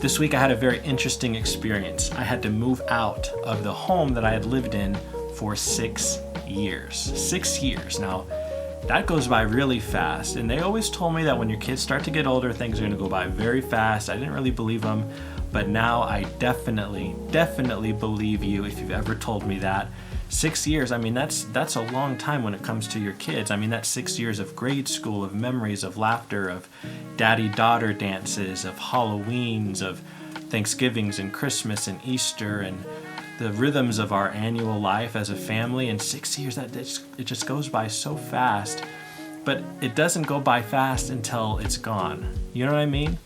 This week I had a very interesting experience. I had to move out of the home that I had lived in for 6 years. 6 years. Now, that goes by really fast. And they always told me that when your kids start to get older, things are going to go by very fast. I didn't really believe them. But now I definitely believe you if you've ever told me that. 6 years, I mean, that's a long time when it comes to your kids. I mean, that's 6 years of grade school, of memories, of laughter, of daddy-daughter dances, of Halloweens, of Thanksgivings and Christmas and Easter, and the rhythms of our annual life as a family. And 6 years, it just goes by so fast. But it doesn't go by fast until it's gone. You know what I mean?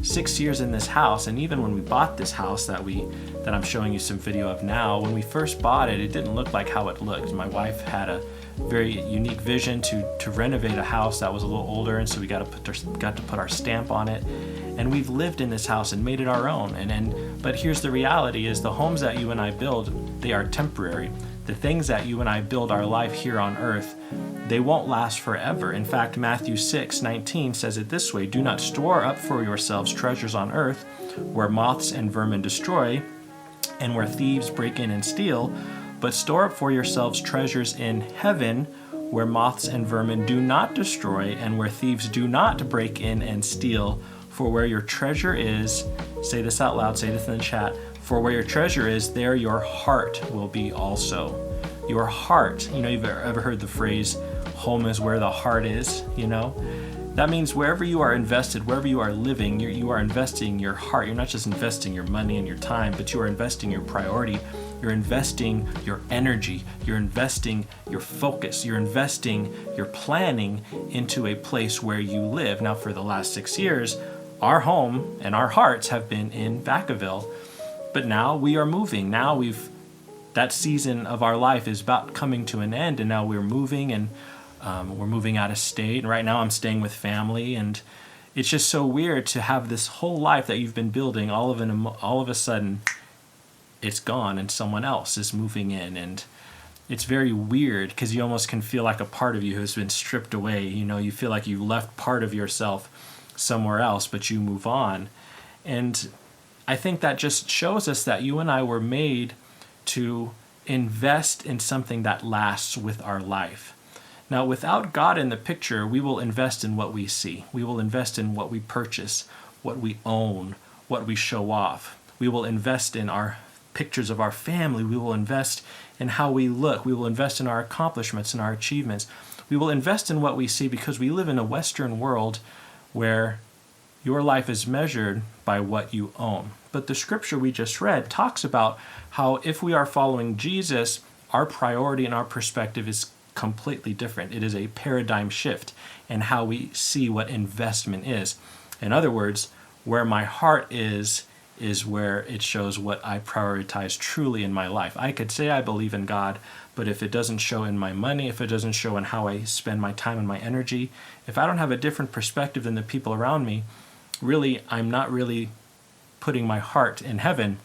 6 years in this house, and even when we bought this house that I'm showing you some video of now, when we first bought it, it didn't look like how it looked. My wife had a very unique vision to renovate a house that was a little older, and so we got to put our stamp on it. And we've lived in this house and made it our own. But here's the reality: is the homes that you and I build, they are temporary. The things that you and I build our life here on earth, they won't last forever. In fact, Matthew 6:19 says it this way: "Do not store up for yourselves treasures on earth, where moths and vermin destroy, and where thieves break in and steal, but store up for yourselves treasures in heaven, where moths and vermin do not destroy, and where thieves do not break in and steal. For where your treasure is," say this out loud, say this in the chat, "for where your treasure is, there your heart will be also." Your heart. You know, you've ever heard the phrase, home is where the heart is, you know? That means wherever you are invested, wherever you are living, you are investing your heart. You're not just investing your money and your time, but you are investing your priority. You're investing your energy. You're investing your focus. You're investing your planning into a place where you live. Now, for the last 6 years, our home and our hearts have been in Vacaville, but now we are moving. Now that season of our life is about coming to an end, and now we're moving, and we're moving out of state. And right now I'm staying with family, and it's just so weird to have this whole life that you've been building, all of a sudden it's gone and someone else is moving in. And it's very weird because you almost can feel like a part of you has been stripped away. You know, you feel like you left part of yourself somewhere else, but you move on. And I think that just shows us that you and I were made to invest in something that lasts with our life. Now, without God in the picture, we will invest in what we see. We will invest in what we purchase, what we own, what we show off. We will invest in our pictures of our family. We will invest in how we look. We will invest in our accomplishments and our achievements. We will invest in what we see because we live in a Western world where your life is measured by what you own. But the scripture we just read talks about how if we are following Jesus, our priority and our perspective is completely different. It is a paradigm shift in how we see what investment is. In other words, where my heart is where it shows what I prioritize truly in my life. I could say I believe in God, but if it doesn't show in my money, if it doesn't show in how I spend my time and my energy, if I don't have a different perspective than the people around me, really, I'm not really putting my heart in heaven.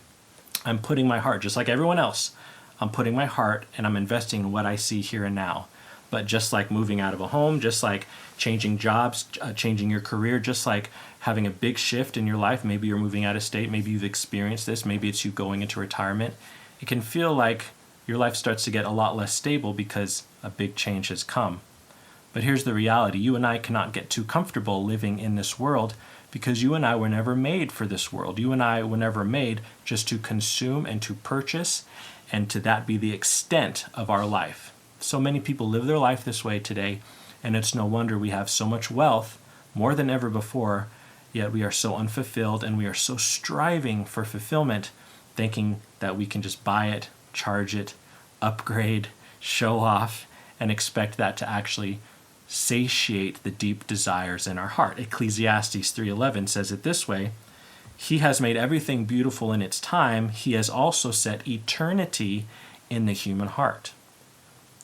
I'm putting my heart, just like everyone else, I'm putting my heart and I'm investing in what I see here and now. But just like moving out of a home, just like changing jobs, changing your career, just like having a big shift in your life, maybe you're moving out of state, maybe you've experienced this, maybe it's you going into retirement, it can feel like your life starts to get a lot less stable because a big change has come. But here's the reality: you and I cannot get too comfortable living in this world because you and I were never made for this world. You and I were never made just to consume and to purchase, and to that be the extent of our life. So many people live their life this way today, and it's no wonder we have so much wealth, more than ever before, yet we are so unfulfilled and we are so striving for fulfillment, thinking that we can just buy it, charge it, upgrade, show off, and expect that to actually satiate the deep desires in our heart. Ecclesiastes 3:11 says it this way: "He has made everything beautiful in its time. He has also set eternity in the human heart."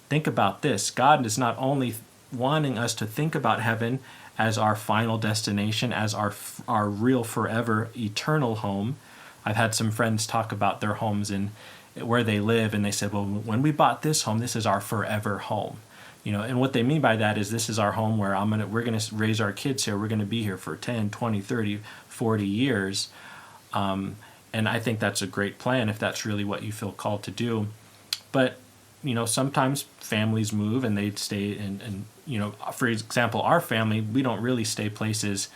Think about this. God is not only wanting us to think about heaven as our final destination, as our real forever eternal home. I've had some friends talk about their homes and where they live, and they said, well, when we bought this home, this is our forever home. You know, and what they mean by that is this is our home where we're going to raise our kids here. We're going to be here for 10, 20, 30, 40 years. And I think that's a great plan if that's really what you feel called to do. But, sometimes families move and they stay and for example, our family, we don't really stay places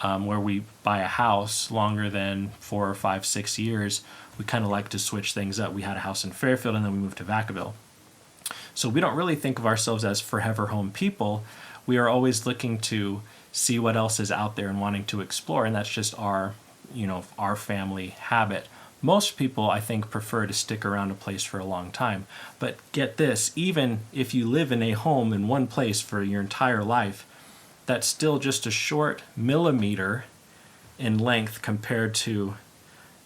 where we buy a house longer than 4 or 5, 6 years. We kind of like to switch things up. We had a house in Fairfield and then we moved to Vacaville. So we don't really think of ourselves as forever home people. We are always looking to see what else is out there and wanting to explore, and that's just our family habit. Most people, I think, prefer to stick around a place for a long time. But get this, even if you live in a home in one place for your entire life, that's still just a short millimeter in length compared to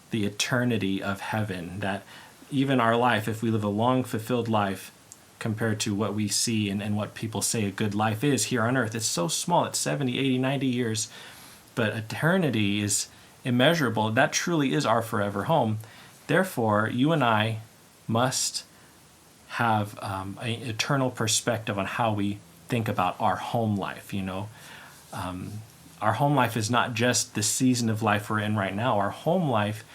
the eternity of heaven. That even our life, if we live a long, fulfilled life, compared to what we see and what people say a good life is here on earth, it's so small. It's 70, 80, 90 years. But eternity is immeasurable. That truly is our forever home. Therefore, you and I must have an eternal perspective on how we think about our home life. Our home life is not just the season of life we're in right now. Our home life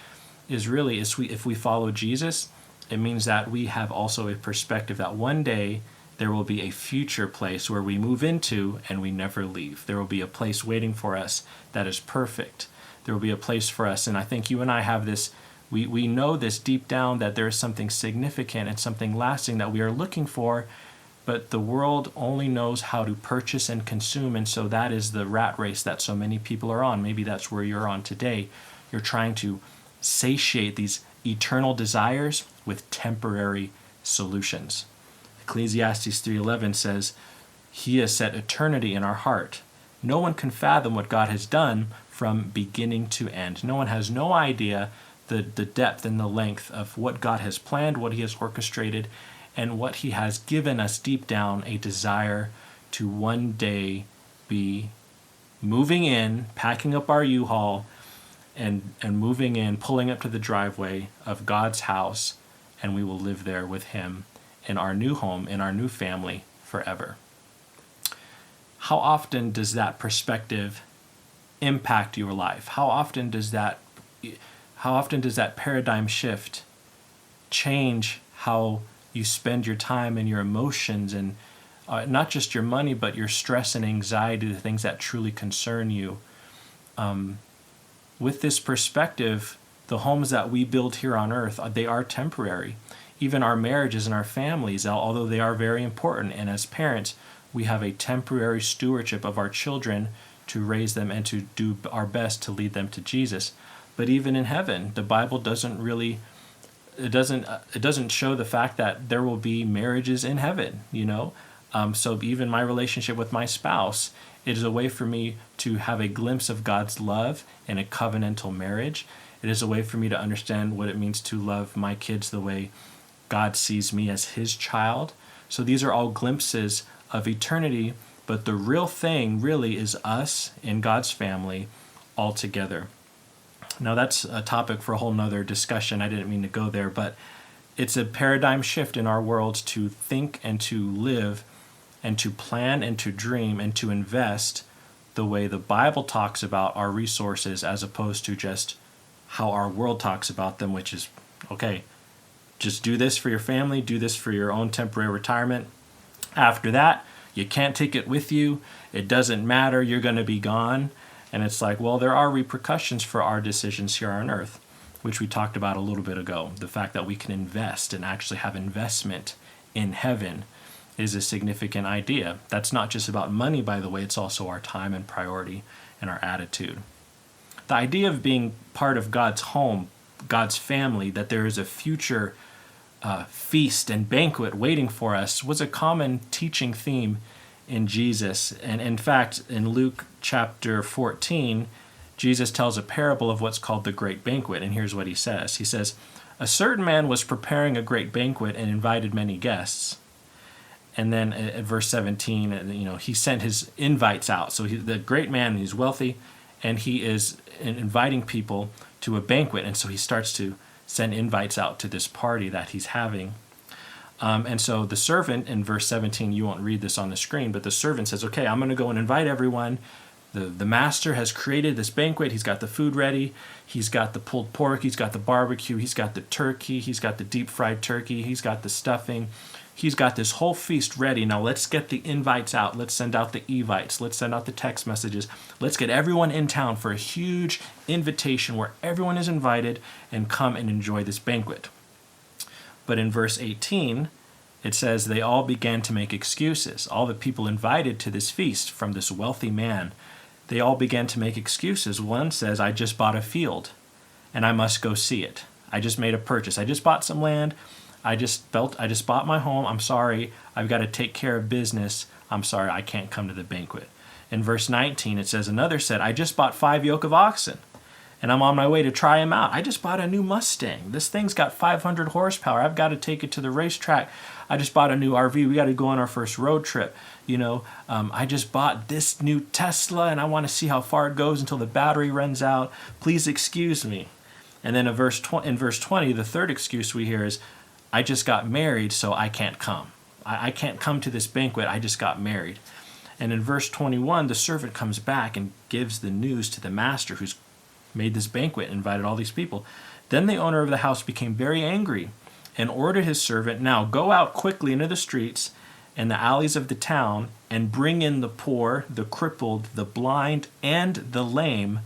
is really, if we follow Jesus, it means that we have also a perspective that one day there will be a future place where we move into and we never leave. There will be a place waiting for us that is perfect. There will be a place for us, and I think you and I have this, we know this deep down, that there is something significant and something lasting that we are looking for, but the world only knows how to purchase and consume, and so that is the rat race that so many people are on. Maybe that's where you're on today. You're trying to satiate these eternal desires with temporary solutions. Ecclesiastes 3:11 says, "He has set eternity in our heart. No one can fathom what God has done from beginning to end." No one has no idea the depth and the length of what God has planned, what he has orchestrated, and what he has given us deep down a desire to one day be moving in, packing up our U-Haul, and moving in, pulling up to the driveway of God's house, and we will live there with him in our new home, in our new family forever. How often does that perspective impact your life? How often does that paradigm shift change how you spend your time and your emotions, and not just your money, but your stress and anxiety, the things that truly concern you? With this perspective, the homes that we build here on earth, they are temporary. Even our marriages and our families, although they are very important, and as parents, we have a temporary stewardship of our children to raise them and to do our best to lead them to Jesus. But even in heaven, the Bible doesn't show the fact that there will be marriages in heaven, So even my relationship with my spouse, it is a way for me to have a glimpse of God's love in a covenantal marriage. It is a way for me to understand what it means to love my kids the way God sees me as his child. So these are all glimpses of eternity, but the real thing really is us in God's family all together. Now that's a topic for a whole nother discussion. I didn't mean to go there, but it's a paradigm shift in our world to think and to live and to plan and to dream and to invest the way the Bible talks about our resources, as opposed to just how our world talks about them, which is, okay, just do this for your family, do this for your own temporary retirement. After that, you can't take it with you. It doesn't matter. You're going to be gone. And it's like, well, there are repercussions for our decisions here on earth, which we talked about a little bit ago. The fact that we can invest and actually have investment in heaven is a significant idea. That's not just about money, by the way. It's also our time and priority and our attitude. The idea of being part of God's home, God's family, that there is a future feast and banquet waiting for us, was a common teaching theme in Jesus. And in fact, in Luke chapter 14, Jesus tells a parable of what's called the Great Banquet. And here's what he says. He says, "A certain man was preparing a great banquet and invited many guests." And then at verse 17, he sent his invites out. So the great man, he's wealthy, and he is inviting people to a banquet. And so he starts to send invites out to this party that he's having. And so the servant in verse 17, you won't read this on the screen, but the servant says, okay, I'm going to go and invite everyone. The master has created this banquet. He's got the food ready. He's got the pulled pork. He's got the barbecue. He's got the turkey. He's got the deep fried turkey. He's got the stuffing. He's got this whole feast ready. Now let's get the invites out. Let's send out the evites. Let's send out the text messages. Let's get everyone in town for a huge invitation where everyone is invited and come and enjoy this banquet. But in verse 18, it says they all began to make excuses. All the people invited to this feast from this wealthy man, they all began to make excuses. One says, I just bought a field and I must go see it. I just made a purchase. I just bought some land. I just bought my home. I'm sorry. I've got to take care of business. I'm sorry. I can't come to the banquet. In verse 19, it says, another said, I just bought 5 yoke of oxen and I'm on my way to try them out. I just bought a new Mustang. This thing's got 500 horsepower. I've got to take it to the racetrack. I just bought a new RV. We got to go on our first road trip. I just bought this new Tesla and I want to see how far it goes until the battery runs out. Please excuse me. And then in verse 20, the third excuse we hear is, I just got married, so I can't come. I can't come to this banquet. I just got married. And in verse 21, the servant comes back and gives the news to the master who's made this banquet and invited all these people. Then the owner of the house became very angry and ordered his servant, now go out quickly into the streets and the alleys of the town and bring in the poor, the crippled, the blind, and the lame.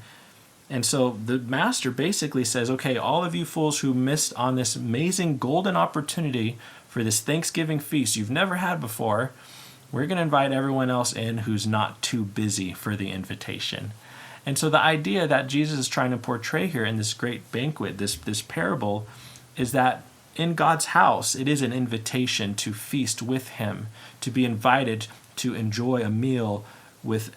And so the master basically says, okay, all of you fools who missed on this amazing golden opportunity for this Thanksgiving feast you've never had before, we're going to invite everyone else in who's not too busy for the invitation. And so the idea that Jesus is trying to portray here in this great banquet, this parable, is that in God's house, it is an invitation to feast with him, to be invited to enjoy a meal with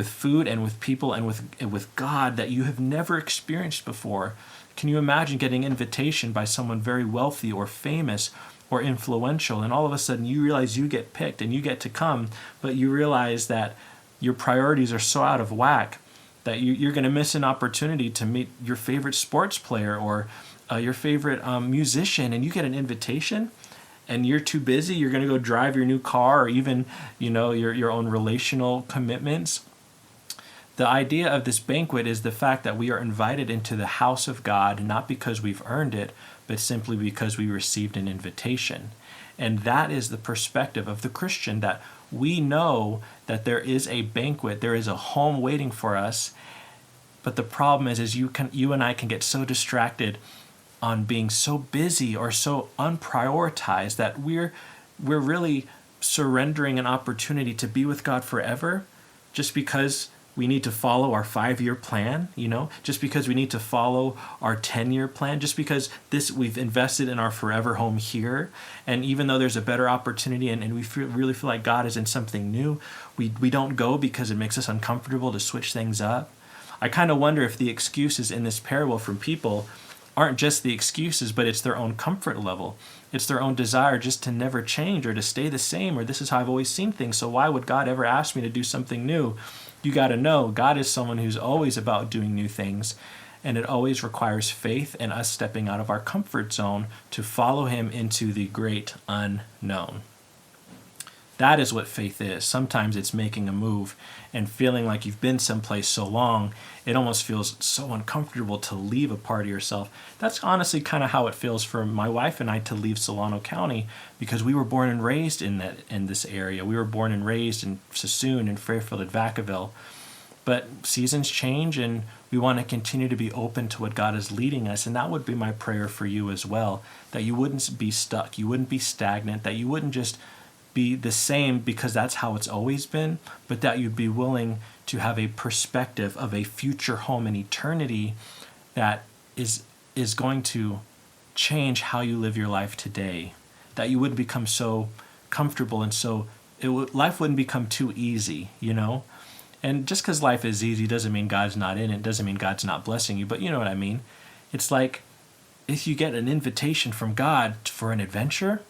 food and with people and with God that you have never experienced before. Can you imagine getting an invitation by someone very wealthy or famous or influential, and all of a sudden you realize you get picked and you get to come, but you realize that your priorities are so out of whack that you're going to miss an opportunity to meet your favorite sports player or your favorite musician, and you get an invitation and you're too busy, you're going to go drive your new car or even, your own relational commitments. The idea of this banquet is the fact that we are invited into the house of God, not because we've earned it, but simply because we received an invitation. And that is the perspective of the Christian, that we know that there is a banquet, there is a home waiting for us. But the problem is you and I can get so distracted on being so busy or so unprioritized that we're really surrendering an opportunity to be with God forever just because we need to follow our 5-year plan, just because we need to follow our 10-year plan, just because we've invested in our forever home here. And even though there's a better opportunity and we really feel like God is in something new, we don't go because it makes us uncomfortable to switch things up. I kind of wonder if the excuses in this parable from people aren't just the excuses, but it's their own comfort level. It's their own desire just to never change or to stay the same, or this is how I've always seen things, so why would God ever ask me to do something new? You got to know, God is someone who's always about doing new things, and it always requires faith and us stepping out of our comfort zone to follow him into the great unknown. That is what faith is. Sometimes it's making a move and feeling like you've been someplace so long, it almost feels so uncomfortable to leave a part of yourself. That's honestly kind of how it feels for my wife and I to leave Solano County, because we were born and raised in this area. We were born and raised in Sassoon and Fairfield and Vacaville. But seasons change and we want to continue to be open to what God is leading us. And that would be my prayer for you as well, that you wouldn't be stuck, you wouldn't be stagnant, that you wouldn't just be the same because that's how it's always been, but that you'd be willing to have a perspective of a future home in eternity that is going to change how you live your life today. That you wouldn't become so comfortable and life wouldn't become too easy, And just because life is easy doesn't mean God's not in it, doesn't mean God's not blessing you, but you know what I mean. It's like if you get an invitation from God for an adventure,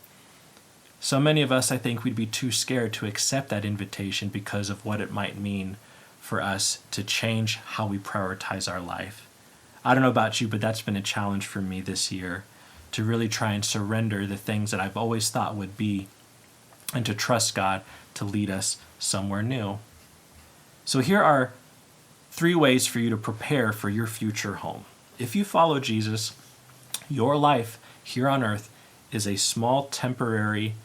so many of us, I think, we'd be too scared to accept that invitation because of what it might mean for us to change how we prioritize our life. I don't know about you, but that's been a challenge for me this year, to really try and surrender the things that I've always thought would be, and to trust God to lead us somewhere new. So here are 3 ways for you to prepare for your future home. If you follow Jesus, your life here on earth is a small temporary,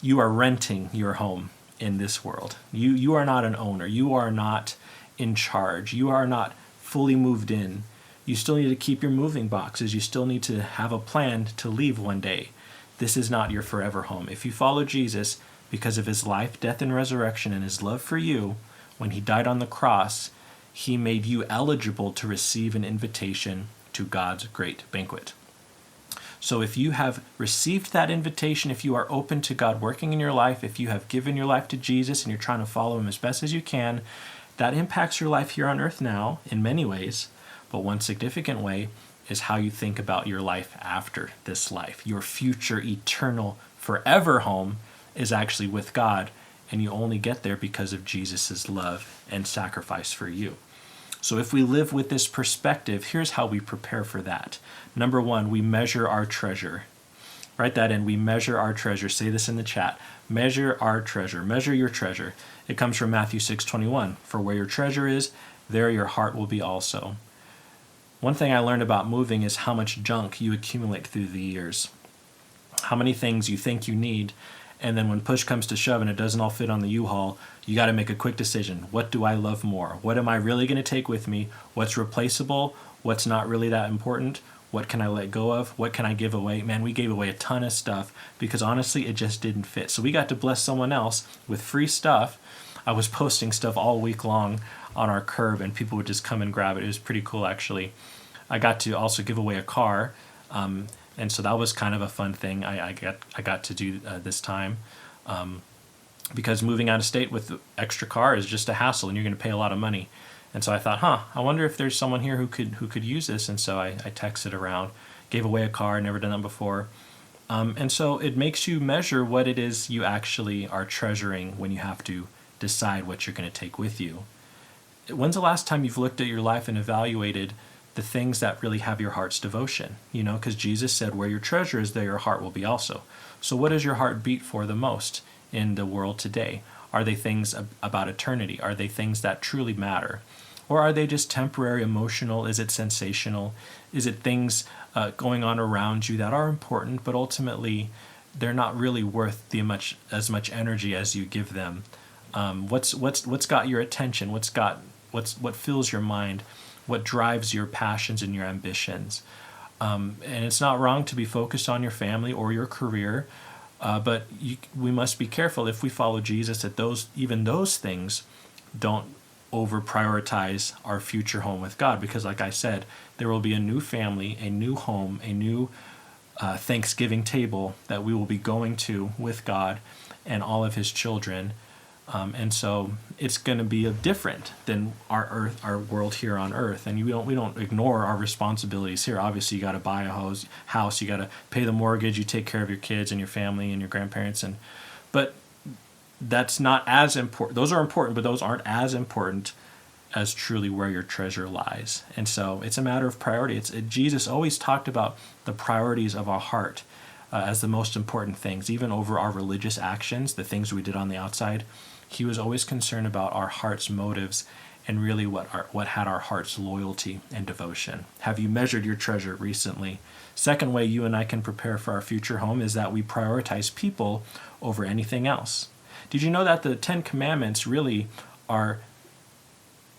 you are renting your home in this world. You are not an owner. You are not in charge. You are not fully moved in. You still need to keep your moving boxes. You still need to have a plan to leave one day. This is not your forever home. If you follow Jesus, because of his life, death, and resurrection, and his love for you, when he died on the cross, he made you eligible to receive an invitation to God's great banquet. So if you have received that invitation, if you are open to God working in your life, if you have given your life to Jesus and you're trying to follow him as best as you can, that impacts your life here on earth now in many ways. But one significant way is how you think about your life after this life. Your future, eternal, forever home is actually with God, and you only get there because of Jesus' love and sacrifice for you. So if we live with this perspective, here's how we prepare for that. Number 1, we measure our treasure. Write that in. We measure our treasure. Say this in the chat. Measure our treasure. Measure your treasure. It comes from Matthew 6:21. For where your treasure is, there your heart will be also. One thing I learned about moving is how much junk you accumulate through the years. How many things you think you need, and then when push comes to shove and it doesn't all fit on the U-Haul, you got to make a quick decision. What do I love more? What am I really going to take with me? What's replaceable? What's not really that important? What can I let go of? What can I give away? Man, we gave away a ton of stuff because honestly, it just didn't fit. So we got to bless someone else with free stuff. I was posting stuff all week long on our curb and people would just come and grab it. It was pretty cool, actually. I got to also give away a car. And so that was kind of a fun thing I got to do this time. Because moving out of state with the extra car is just a hassle and you're going to pay a lot of money. And so I thought, I wonder if there's someone here who could use this. And so I texted around, gave away a car, never done that before. And so it makes you measure what it is you actually are treasuring when you have to decide what you're going to take with you. When's the last time you've looked at your life and evaluated the things that really have your heart's devotion? Because Jesus said, where your treasure is, there your heart will be also. So what does your heart beat for the most in the world today? Are they things about eternity? Are they things that truly matter? Or are they just temporary, emotional? Is it sensational? Is it things going on around you that are important, but ultimately they're not really worth as much energy as you give them? What's got your attention? What fills your mind? What drives your passions and your ambitions? And it's not wrong to be focused on your family or your career, but we must be careful if we follow Jesus that even those things don't over prioritize our future home with God, because like I said, there will be a new family, a new home, a new Thanksgiving table that we will be going to with God and all of his children. And so it's going to be different than our world here on earth. And we don't ignore our responsibilities here. Obviously, you got to buy a house, you got to pay the mortgage, you take care of your kids and your family and your grandparents. But that's not as important. Those are important, but those aren't as important as truly where your treasure lies. And so it's a matter of priority. Jesus always talked about the priorities of our heart as the most important things, even over our religious actions, the things we did on the outside. He was always concerned about our heart's motives and really what had our heart's loyalty and devotion. Have you measured your treasure recently? Second way you and I can prepare for our future home is that we prioritize people over anything else. Did you know that the 10 Commandments really are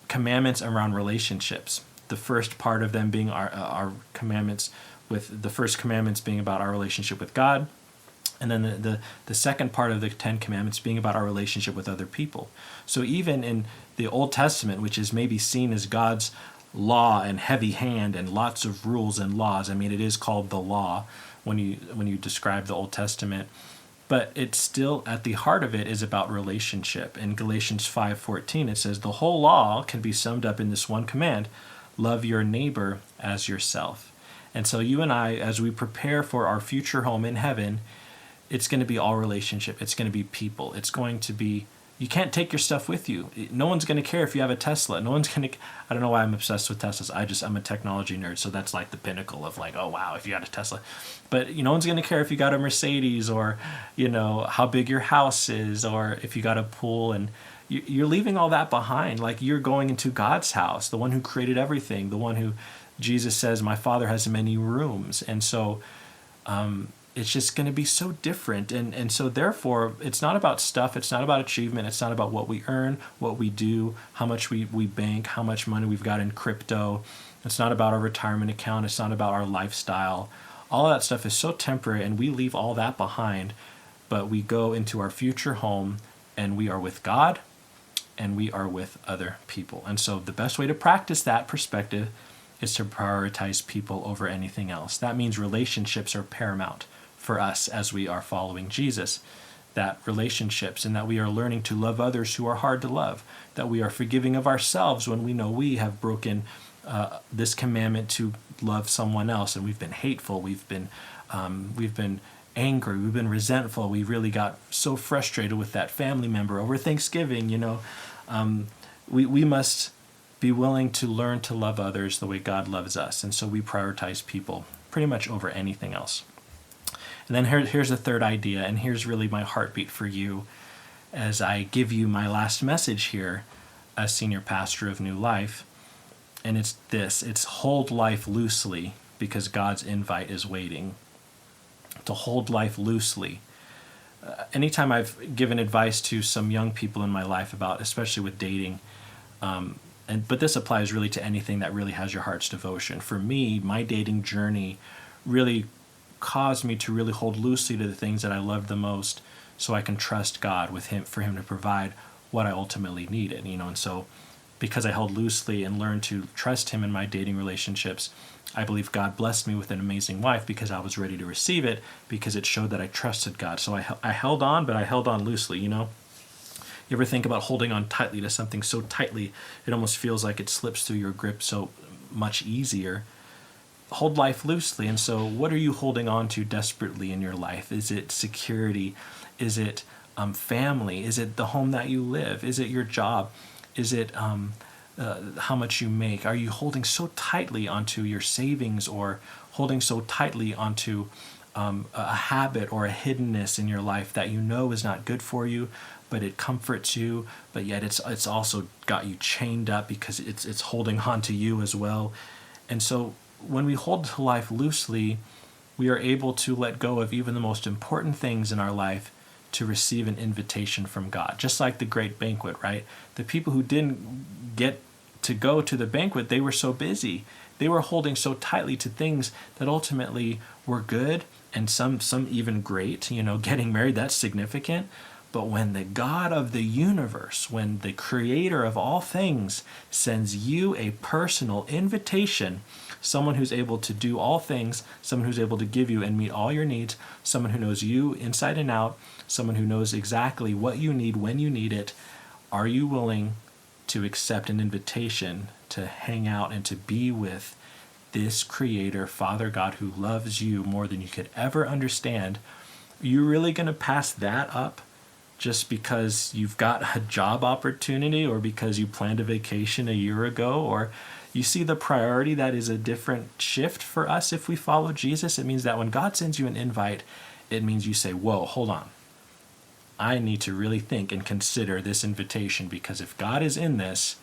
commandments around relationships? The first part of them being our commandments, with the first commandments being about our relationship with God, and then the second part of the 10 Commandments being about our relationship with other people. So even in the Old Testament, which is maybe seen as God's law and heavy hand and lots of rules and laws, it is called the law when you describe the Old Testament, but it's still at the heart of it is about relationship. In Galatians 5:14, it says the whole law can be summed up in this one command: love your neighbor as yourself. And so you and I, as we prepare for our future home in heaven, it's going to be all relationship. It's going to be people. It's going to be, you can't take your stuff with you. No one's going to care if you have a Tesla. No one's going to, I don't know why I'm obsessed with Teslas. I'm a technology nerd. So that's like the pinnacle of like, oh wow, if you got a Tesla. But no one's going to care if you got a Mercedes or, how big your house is, or if you got a pool and, you're leaving all that behind. Like, you're going into God's house, the one who created everything, the one who Jesus says, my Father has many rooms. And so it's just going to be so different. And so therefore, it's not about stuff. It's not about achievement. It's not about what we earn, what we do, how much we bank, how much money we've got in crypto. It's not about our retirement account. It's not about our lifestyle. All of that stuff is so temporary, and we leave all that behind. But we go into our future home, and we are with God, and we are with other people. And so the best way to practice that perspective is to prioritize people over anything else. That means relationships are paramount for us as we are following Jesus. That relationships, and that we are learning to love others who are hard to love. That we are forgiving of ourselves when we know we have broken this commandment to love someone else, and we've been hateful, we've been angry, we've been resentful, we really got so frustrated with that family member over Thanksgiving. We must be willing to learn to love others the way God loves us, and so we prioritize people pretty much over anything else. And then here's the third idea, and here's really my heartbeat for you as I give you my last message here as senior pastor of New Life. And it's this: it's hold life loosely because God's invite is waiting. To hold life loosely. Anytime I've given advice to some young people in my life about, especially with dating, but this applies really to anything that really has your heart's devotion. For me, my dating journey really caused me to really hold loosely to the things that I loved the most, so I can trust God with Him, for Him to provide what I ultimately needed. And so, because I held loosely and learned to trust Him in my dating relationships, I believe God blessed me with an amazing wife because I was ready to receive it, because it showed that I trusted God. So I held on, but I held on loosely. You ever think about holding on tightly to something so tightly it almost feels like it slips through your grip so much easier? Hold life loosely. And so what are you holding on to desperately in your life? Is it security? Is it family? Is it the home that you live? Is it your job? Is it how much you make? Are you holding so tightly onto your savings, or holding so tightly onto a habit or a hiddenness in your life that you know is not good for you, but it comforts you, but yet it's also got you chained up because it's holding on to you as well? And so when we hold life loosely, we are able to let go of even the most important things in our life to receive an invitation from God. Just like the Great Banquet, right? The people who didn't get to go to the banquet, they were so busy. They were holding so tightly to things that ultimately were good, and some even great. Getting married, that's significant. But when the God of the universe, when the creator of all things sends you a personal invitation, someone who's able to do all things, someone who's able to give you and meet all your needs, someone who knows you inside and out, someone who knows exactly what you need when you need it, are you willing to accept an invitation to hang out and to be with this creator, Father God, who loves you more than you could ever understand? Are you really going to pass that up just because you've got a job opportunity, or because you planned a vacation a year ago? Or you see the priority that is a different shift for us if we follow Jesus? It means that when God sends you an invite, it means you say, whoa, hold on. I need to really think and consider this invitation, because if God is in this,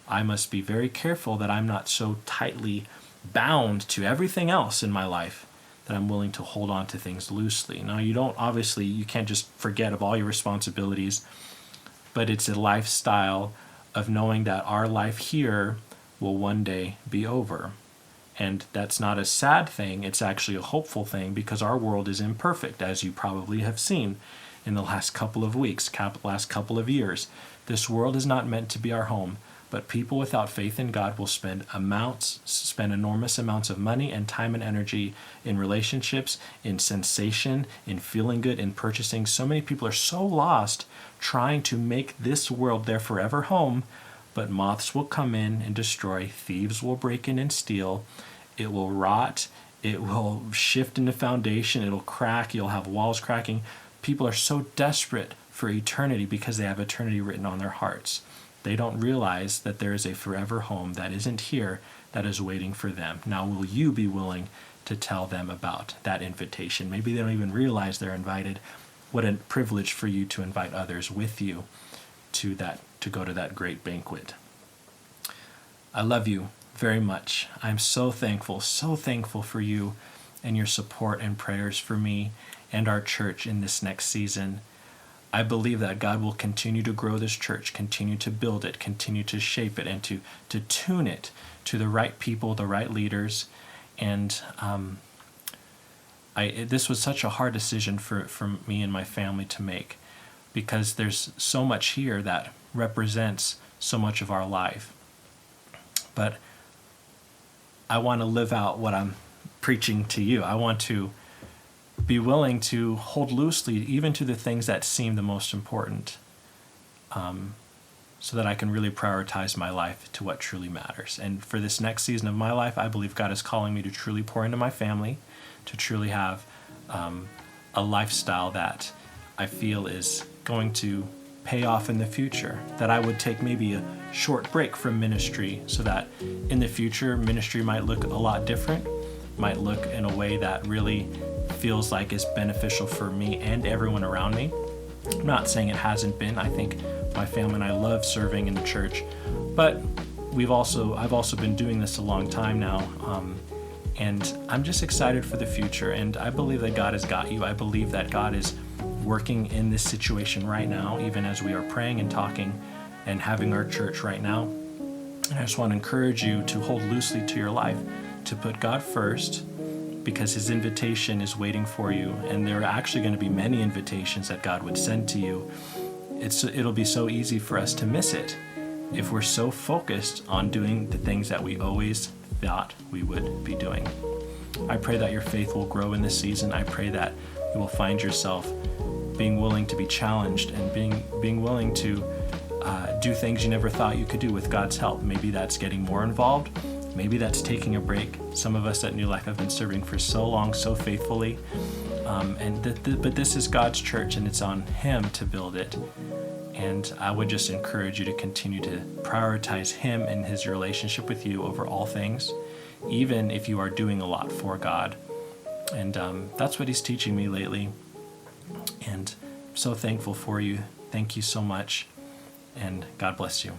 I must be very careful that I'm not so tightly bound to everything else in my life that I'm willing to hold on to things loosely. Now, you can't just forget of all your responsibilities, but it's a lifestyle of knowing that our life here will one day be over. And that's not a sad thing, it's actually a hopeful thing, because our world is imperfect, as you probably have seen in the last couple of weeks, last couple of years. This world is not meant to be our home, but people without faith in God will spend enormous amounts of money and time and energy in relationships, in sensation, in feeling good, in purchasing. So many people are so lost trying to make this world their forever home, but moths will come in and destroy, thieves will break in and steal, it will rot, it will shift into foundation, it'll crack, you'll have walls cracking. People are so desperate for eternity because they have eternity written on their hearts. They don't realize that there is a forever home that isn't here, that is waiting for them. Now, will you be willing to tell them about that invitation? Maybe they don't even realize they're invited. What a privilege for you to invite others with you to that to go to that great banquet. I love you very much. I'm so thankful for you and your support and prayers for me and our church in this next season. I believe that God will continue to grow this church, continue to build it, continue to shape it, and to tune it to the right people, the right leaders. And this was such a hard decision for me and my family to make, because there's so much here that represents so much of our life. But I want to live out what I'm preaching to you. I want to be willing to hold loosely even to the things that seem the most important, so that I can really prioritize my life to what truly matters. And for this next season of my life, I believe God is calling me to truly pour into my family, to truly have a lifestyle that I feel is going to pay off in the future, that I would take maybe a short break from ministry so that in the future ministry might look a lot different, might look in a way that really feels like is beneficial for me and everyone around me. I'm not saying it hasn't been. I think my family and I love serving in the church, but I've also been doing this a long time now, and I'm just excited for the future. And I believe that God has got you. I believe that God is working in this situation right now, even as we are praying and talking and having our church right now. And I just want to encourage you to hold loosely to your life, to put God first, because his invitation is waiting for you. And there are actually going to be many invitations that God would send to you. It'll be so easy for us to miss it if we're so focused on doing the things that we always thought we would be doing. I pray that your faith will grow in this season. I pray that you will find yourself being willing to be challenged and being willing to do things you never thought you could do with God's help. Maybe that's getting more involved. Maybe that's taking a break. Some of us at New Life have been serving for so long, so faithfully. But this is God's church, and it's on him to build it. And I would just encourage you to continue to prioritize him and his relationship with you over all things, even if you are doing a lot for God. And that's what he's teaching me lately. And I'm so thankful for you. Thank you so much. And God bless you.